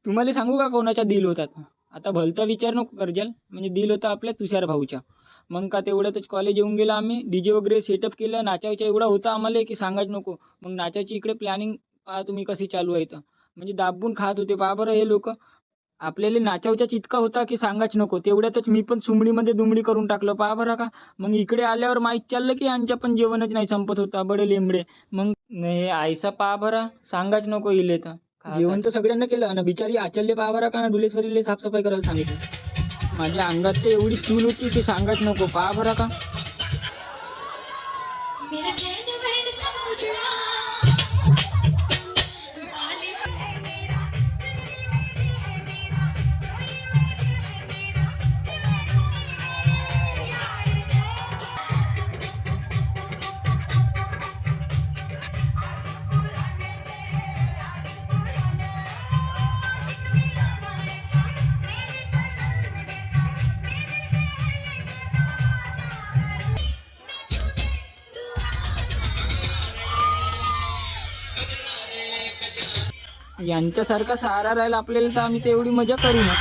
तुम्हाला सांगू का कोणाचा दिल होता तो? आता भलता विचार नको करजाल. म्हणजे दिल होता आपल्या तुषार भाऊच्या. मग का तेवढ्यातच कॉलेज येऊन गेलं आम्ही. डीजे वगैरे सेटअप केलं. नाचायचा एवढा होता आम्हाला की सांगायच नको. मग नाचायची इकडे प्लॅनिंग पहा तुम्ही कशी चालू आहे इथं. म्हणजे दाबून खात होते पहा बरं हे लोकं. आपल्याला नाचायचाच इतका होता की सांगायच नको. तेवढ्यातच मी पण सुमडीमध्ये दुमडी करून टाकलं पहा बरं का. मग इकडे आल्यावर माहीत चाललं की यांच्या पण जेवणच नाही संपत होता. बडे लेंबडे. मग हे आयसा पहा बरं सांगायच नको इले तर. जेवण तर सगळ्यांना केलं आणि बिचारी आचल्य पहा बरं का डुलेश्वरीला साफसफाई करायला सांगितलं. माझ्या अंगात तर एवढी चूल होती की सांगायच नको पहा बरं का. मेरा चैन वैन सब उजड़ा यांच्यासारखा सहारा राहिला आपल्याला तर आम्ही तर एवढी मजा करू ना.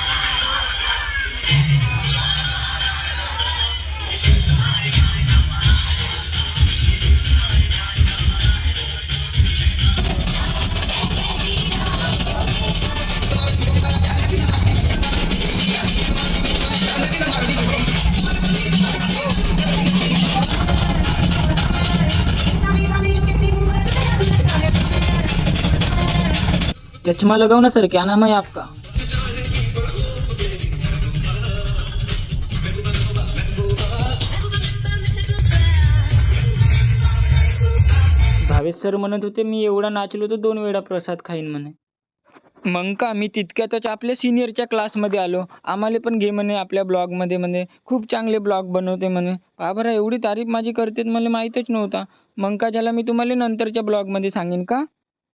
चष्मा लगाओ ना सर, क्या नाम है आपका? भावेश सर म्हणत होते मी एवढा नाचलो तर 2 वेळा प्रसाद खाईन म्हणे. मग का मी तितक्यातच आपल्या सिनियरच्या क्लासमध्ये आलो. आम्हाला पण घे म्हणे आपल्या ब्लॉगमध्ये म्हणे. खूप चांगले ब्लॉग बनवते म्हणे. पहा बरं एवढी तारीफ माझी करतेत मला माहीतच नव्हता. मग का ज्याला मी तुम्हाला नंतरच्या ब्लॉगमध्ये सांगेन का.